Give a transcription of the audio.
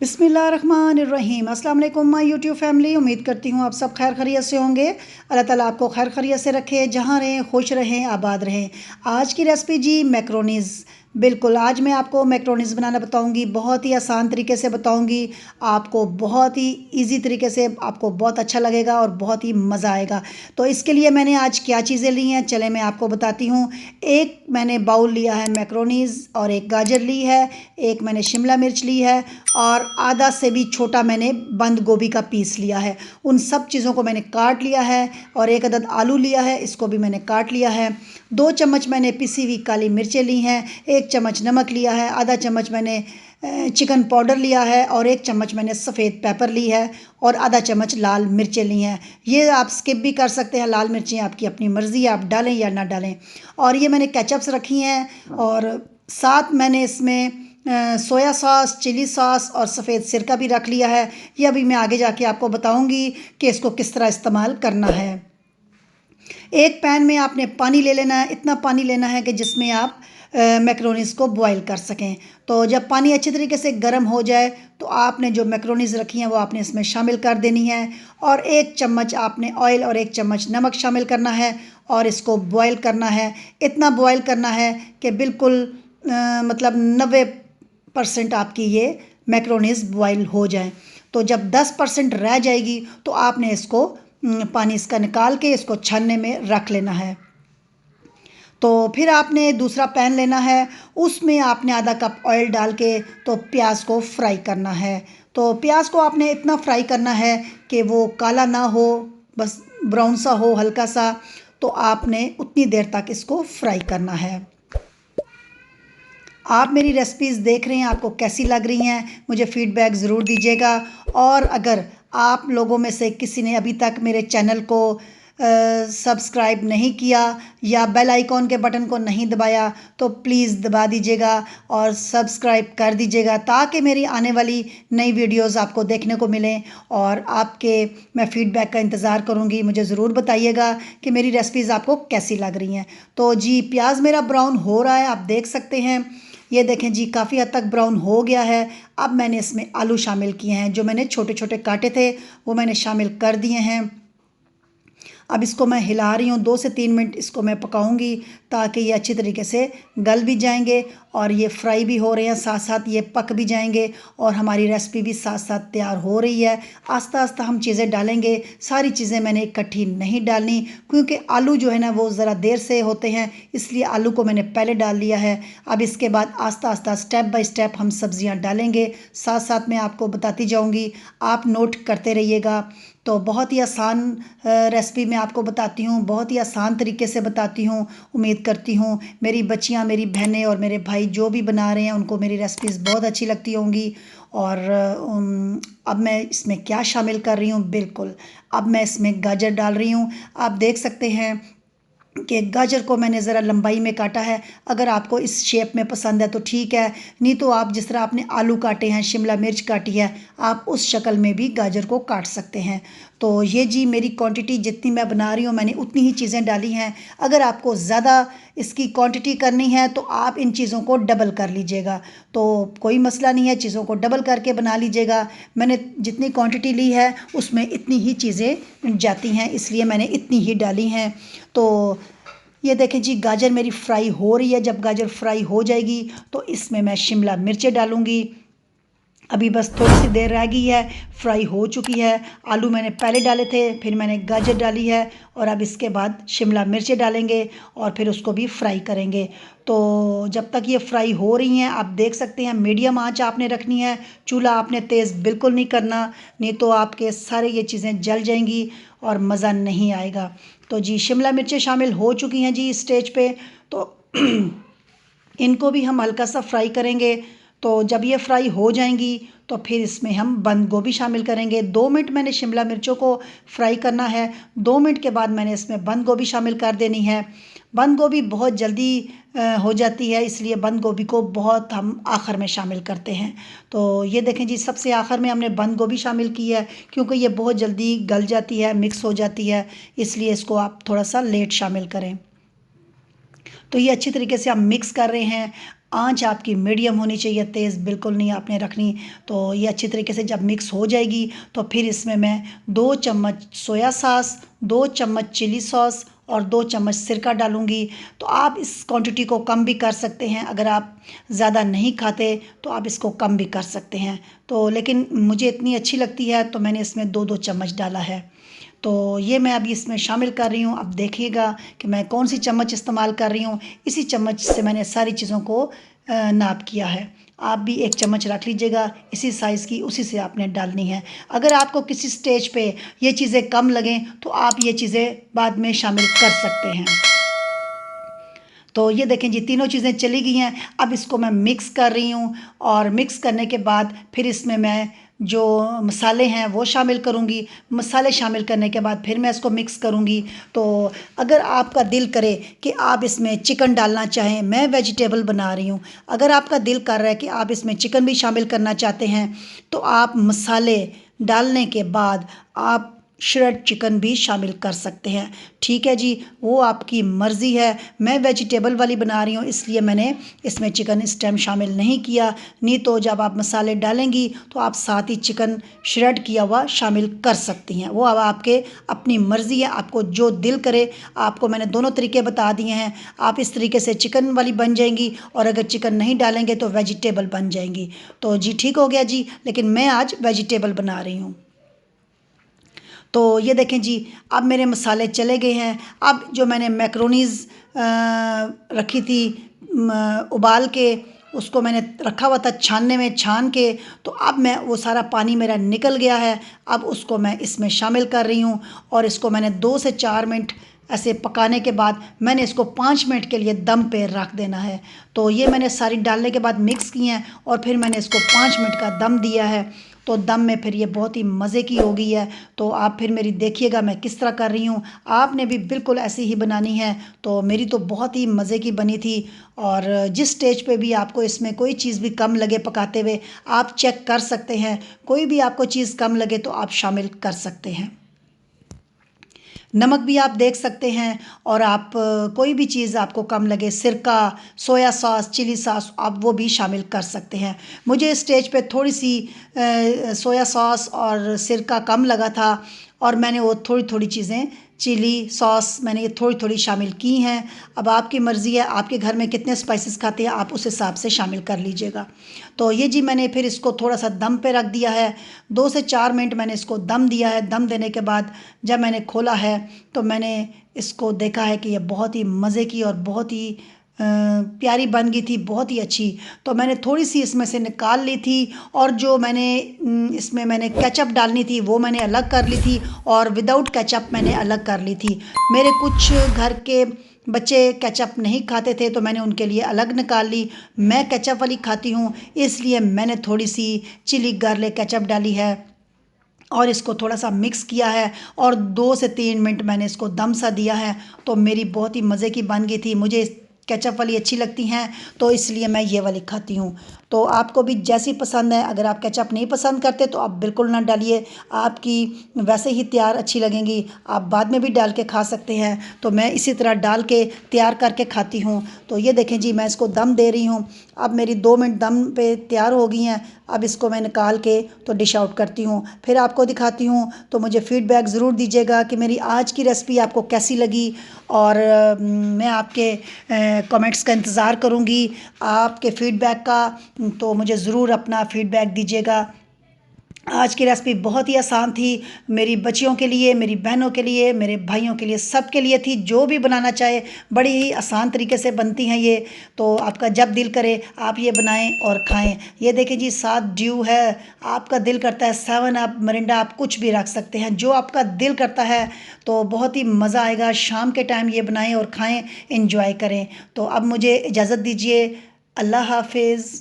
बिस्मिल्लाहिर्रहमानिर्रहीम। अस्सलाम वालेकुम माय यूट्यूब फैमिली। उम्मीद करती हूँ आप सब खैर खैरियत से होंगे। अल्लाह ताला आपको खैर खैरियत से रखे, जहाँ रहें खुश रहें आबाद रहें। आज की रेसिपी जी मैक्रोनीज़। बिल्कुल आज मैं आपको मैक्रोनीज़ बनाना बताऊंगी, बहुत ही आसान तरीके से बताऊंगी आपको, बहुत ही इजी तरीके से, आपको बहुत अच्छा लगेगा और बहुत ही मज़ा आएगा। तो इसके लिए मैंने आज क्या चीज़ें ली हैं चले मैं आपको बताती हूँ। एक मैंने बाउल लिया है मैक्रोनीज़ और एक गाजर ली है, एक मैंने शिमला मिर्च ली है और आधा से भी छोटा मैंने बंद गोभी का पीस लिया है। उन सब चीज़ों को मैंने काट लिया है और एक अदद आलू लिया है, इसको भी मैंने काट लिया है। 2 चम्मच मैंने पिसी हुई काली मिर्चें ली हैं, 1 चम्मच नमक लिया है, आधा चम्मच मैंने चिकन पाउडर लिया है और 1 चम्मच मैंने सफ़ेद पेपर ली है और आधा चम्मच लाल मिर्चें ली हैं। ये आप स्किप भी कर सकते हैं, लाल मिर्चें आपकी अपनी मर्ज़ी, आप डालें या ना डालें। और ये मैंने केचप्स रखी हैं और साथ मैंने इसमें सोया सॉस, चिली सॉस और सफ़ेद सिरका भी रख लिया है। ये अभी मैं आगे जाके आपको बताऊंगी कि इसको किस तरह इस्तेमाल करना है। एक पैन में आपने पानी ले लेना है, इतना पानी लेना है कि जिसमें आप मैक्रोनीज़ को बॉईल कर सकें। तो जब पानी अच्छी तरीके से गर्म हो जाए तो आपने जो मैक्रोनीज़ रखी हैं वो आपने इसमें शामिल कर देनी है और 1 चम्मच आपने ऑयल और 1 चम्मच नमक शामिल करना है और इसको बॉईल करना है। इतना बॉईल करना है कि बिल्कुल मतलब 90% आपकी ये मैक्रोनीज़ बॉईल हो जाए। तो जब 10% रह जाएगी तो आपने इसको पानी इसका निकाल के इसको छन्ने में रख लेना है। तो फिर आपने दूसरा पैन लेना है, उसमें आपने आधा कप ऑयल डाल के तो प्याज को फ्राई करना है। तो प्याज को आपने इतना फ्राई करना है कि वो काला ना हो, बस ब्राउन सा हो हल्का सा। तो आपने उतनी देर तक इसको फ्राई करना है। आप मेरी रेसिपीज़ देख रहे हैं, आपको कैसी लग रही हैं मुझे फ़ीडबैक ज़रूर दीजिएगा। और अगर आप लोगों में से किसी ने अभी तक मेरे चैनल को सब्सक्राइब नहीं किया या बेल आइकॉन के बटन को नहीं दबाया तो प्लीज़ दबा दीजिएगा और सब्सक्राइब कर दीजिएगा, ताकि मेरी आने वाली नई वीडियोस आपको देखने को मिलें। और आपके मैं फ़ीडबैक का इंतज़ार करूँगी, मुझे ज़रूर बताइएगा कि मेरी रेसिपीज़ आपको कैसी लग रही हैं। तो जी प्याज मेरा ब्राउन हो रहा है, आप देख सकते हैं। ये देखें जी काफ़ी हद तक ब्राउन हो गया है। अब मैंने इसमें आलू शामिल किए हैं, जो मैंने छोटे छोटे काटे थे वो मैंने शामिल कर दिए हैं। अब इसको मैं हिला रही हूँ, 2 से 3 मिनट इसको मैं पकाऊंगी ताकि ये अच्छी तरीके से गल भी जाएंगे और ये फ्राई भी हो रहे हैं, साथ साथ ये पक भी जाएंगे और हमारी रेसिपी भी साथ साथ तैयार हो रही है। आस्ता आस्ता हम चीज़ें डालेंगे, सारी चीज़ें मैंने इकट्ठी नहीं डालनी क्योंकि आलू जो है ना वो ज़रा देर से होते हैं, इसलिए आलू को मैंने पहले डाल लिया है। अब इसके बाद आस्ता आस्ता स्टेप बाय स्टेप हम सब्ज़ियाँ डालेंगे, साथ साथ मैं आपको बताती जाऊँगी, आप नोट करते रहिएगा। तो बहुत ही आसान रेसिपी मैं आपको बताती हूँ, बहुत ही आसान तरीके से बताती हूँ। उम्मीद करती हूँ मेरी बच्चियाँ, मेरी बहनें और मेरे भाई जो भी बना रहे हैं उनको मेरी रेसिपीज़ बहुत अच्छी लगती होंगी। और अब मैं इसमें क्या शामिल कर रही हूँ, बिल्कुल अब मैं इसमें गाजर डाल रही हूँ। आप देख सकते हैं कि गाजर को मैंने ज़रा लंबाई में काटा है। अगर आपको इस शेप में पसंद है तो ठीक है, नहीं तो आप जिस तरह आपने आलू काटे हैं, शिमला मिर्च काटी है, आप उस शक्ल में भी गाजर को काट सकते हैं। तो ये जी मेरी क्वांटिटी जितनी मैं बना रही हूँ मैंने उतनी ही चीज़ें डाली हैं। अगर आपको ज़्यादा इसकी क्वांटिटी करनी है तो आप इन चीज़ों को डबल कर लीजिएगा, तो कोई मसला नहीं है, चीज़ों को डबल करके बना लीजिएगा। मैंने जितनी क्वांटिटी ली है उसमें इतनी ही चीज़ें जाती हैं, इसलिए मैंने इतनी ही डाली हैं। तो ये देखें जी गाजर मेरी फ्राई हो रही है। जब गाजर फ्राई हो जाएगी तो इसमें मैं शिमला मिर्चें डालूँगी। अभी बस थोड़ी सी देर रह गई है, फ्राई हो चुकी है। आलू मैंने पहले डाले थे, फिर मैंने गाजर डाली है और अब इसके बाद शिमला मिर्चें डालेंगे और फिर उसको भी फ्राई करेंगे। तो जब तक ये फ्राई हो रही हैं आप देख सकते हैं मीडियम आंच आपने रखनी है, चूल्हा आपने तेज़ बिल्कुल नहीं करना, नहीं तो आपके सारे ये चीज़ें जल जाएंगी और मज़ा नहीं आएगा। तो जी शिमला मिर्चें शामिल हो चुकी हैं जी इस स्टेज पे, तो इनको भी हम हल्का सा फ्राई करेंगे। तो जब ये फ्राई हो जाएंगी तो फिर इसमें हम बंद गोभी शामिल करेंगे। 2 मिनट मैंने शिमला मिर्चों को फ्राई करना है, 2 मिनट के बाद मैंने इसमें बंद गोभी शामिल कर देनी है। बंद गोभी बहुत जल्दी हो जाती है, इसलिए बंद गोभी को बहुत हम आखिर में शामिल करते हैं। तो ये देखें जी सबसे आखिर में हमने बंद गोभी शामिल की है क्योंकि ये बहुत जल्दी गल जाती है, मिक्स हो जाती है, इसलिए इसको आप थोड़ा सा लेट शामिल करें। तो ये अच्छी तरीके से हम मिक्स कर रहे हैं। आंच आपकी मीडियम होनी चाहिए, तेज़ बिल्कुल नहीं आपने रखनी। तो ये अच्छी तरीके से जब मिक्स हो जाएगी तो फिर इसमें मैं 2 चम्मच सोया सॉस, 2 चम्मच चिली सॉस और 2 चम्मच सिरका डालूँगी। तो आप इस क्वांटिटी को कम भी कर सकते हैं, अगर आप ज़्यादा नहीं खाते तो आप इसको कम भी कर सकते हैं। तो लेकिन मुझे इतनी अच्छी लगती है तो मैंने इसमें 2-2 चम्मच डाला है। तो ये मैं अभी इसमें शामिल कर रही हूँ। अब देखिएगा कि मैं कौन सी चम्मच इस्तेमाल कर रही हूँ। इसी चम्मच से मैंने सारी चीज़ों को नाप किया है। आप भी 1 चम्मच रख लीजिएगा, इसी साइज़ की, उसी से आपने डालनी है। अगर आपको किसी स्टेज पे ये चीज़ें कम लगें तो आप ये चीज़ें बाद में शामिल कर सकते हैं। तो ये देखें जी, तीनों चीज़ें चली गई हैं। अब इसको मैं मिक्स कर रही हूँ और मिक्स करने के बाद फिर इसमें मैं जो मसाले हैं वो शामिल करूँगी। मसाले शामिल करने के बाद फिर मैं इसको मिक्स करूँगी। तो अगर आपका दिल करे कि आप इसमें चिकन डालना चाहें, मैं वेजिटेबल बना रही हूँ, अगर आपका दिल कर रहा है कि आप इसमें चिकन भी शामिल करना चाहते हैं तो आप मसाले डालने के बाद आप श्रेड चिकन भी शामिल कर सकते हैं। ठीक है जी, वो आपकी मर्ज़ी है। मैं वेजिटेबल वाली बना रही हूँ इसलिए मैंने इसमें चिकन इस टाइम शामिल नहीं किया, नहीं तो जब आप मसाले डालेंगी तो आप साथ ही चिकन श्रेड किया हुआ शामिल कर सकती हैं। वो अब आपके अपनी मर्ज़ी है, आपको जो दिल करे। आपको मैंने दोनों तरीके बता दिए हैं। आप इस तरीके से चिकन वाली बन जाएंगी और अगर चिकन नहीं डालेंगे तो वेजिटेबल बन जाएंगी। तो जी ठीक हो गया जी, लेकिन मैं आज वेजिटेबल बना रही हूँ। तो ये देखें जी, अब मेरे मसाले चले गए हैं। अब जो मैंने मैक्रोनीज़ रखी थी उबाल के, उसको मैंने रखा हुआ था छानने में, छान के, तो अब मैं वो सारा पानी मेरा निकल गया है। अब उसको मैं इसमें शामिल कर रही हूँ और इसको मैंने 2 से 4 मिनट ऐसे पकाने के बाद मैंने इसको 5 मिनट के लिए दम पे रख देना है। तो ये मैंने सारी डालने के बाद मिक्स की हैं और फिर मैंने इसको 5 मिनट का दम दिया है। तो दम में फिर ये बहुत ही मज़े की हो गई है। तो आप फिर मेरी देखिएगा मैं किस तरह कर रही हूँ, आपने भी बिल्कुल ऐसी ही बनानी है। तो मेरी तो बहुत ही मज़े की बनी थी। और जिस स्टेज पे भी आपको इसमें कोई चीज़ भी कम लगे पकाते हुए, आप चेक कर सकते हैं। कोई भी आपको चीज़ कम लगे तो आप शामिल कर सकते हैं। नमक भी आप देख सकते हैं। और आप कोई भी चीज़ आपको कम लगे, सिरका, सोया सॉस, चिली सॉस, आप वो भी शामिल कर सकते हैं। मुझे स्टेज पे थोड़ी सी सोया सॉस और सिरका कम लगा था और मैंने वो थोड़ी थोड़ी चीज़ें, चिली सॉस मैंने ये थोड़ी थोड़ी शामिल की हैं। अब आपकी मर्ज़ी है, आपके घर में कितने स्पाइसेस खाते हैं आप उस हिसाब से शामिल कर लीजिएगा। तो ये जी मैंने फिर इसको थोड़ा सा दम पे रख दिया है। 2 से 4 मिनट मैंने इसको दम दिया है। दम देने के बाद जब मैंने खोला है तो मैंने इसको देखा है कि ये बहुत ही मज़े की और बहुत ही प्यारी बन गई थी, बहुत ही अच्छी। तो मैंने थोड़ी सी इसमें से निकाल ली थी और जो मैंने इसमें मैंने केचप डालनी थी वो मैंने अलग कर ली थी और विदाउट केचप मैंने अलग कर ली थी। मेरे कुछ घर के बच्चे केचप नहीं खाते थे तो मैंने उनके लिए अलग निकाल ली। मैं केचप वाली खाती हूँ इसलिए मैंने थोड़ी सी चिली गार्लिक केचप डाली है और इसको थोड़ा सा मिक्स किया है और 2 से 3 मिनट मैंने इसको दम सा दिया है। तो मेरी बहुत ही मज़े की बन गई थी। मुझे केचप वाली अच्छी लगती हैं तो इसलिए मैं ये वाली खाती हूँ। तो आपको भी जैसी पसंद है, अगर आप केचप नहीं पसंद करते तो आप बिल्कुल ना डालिए, आपकी वैसे ही तैयार अच्छी लगेंगी, आप बाद में भी डाल के खा सकते हैं। तो मैं इसी तरह डाल के तैयार करके खाती हूँ। तो ये देखें जी, मैं इसको दम दे रही हूँ। अब मेरी 2 मिनट दम पे तैयार हो गई हैं। अब इसको मैं निकाल के तो डिश आउट करती हूँ, फिर आपको दिखाती हूँ। तो मुझे फ़ीडबैक ज़रूर दीजिएगा कि मेरी आज की रेसिपी आपको कैसी लगी और मैं आपके कमेंट्स का इंतज़ार करूँगी, आपके फ़ीडबैक का। तो मुझे ज़रूर अपना फ़ीडबैक दीजिएगा। आज की रेसिपी बहुत ही आसान थी, मेरी बच्चियों के लिए, मेरी बहनों के लिए, मेरे भाइयों के लिए, सब के लिए थी। जो भी बनाना चाहे बड़ी ही आसान तरीके से बनती हैं ये। तो आपका जब दिल करे आप ये बनाएं और खाएं। ये देखें जी, 7 ड्यू है, आपका दिल करता है 7 आप मरिंडा आप कुछ भी रख सकते हैं, जो आपका दिल करता है। तो बहुत ही मज़ा आएगा। शाम के टाइम ये बनाएं और खाएं, एंजॉय करें। तो अब मुझे इजाज़त दीजिए। अल्लाह हाफिज़।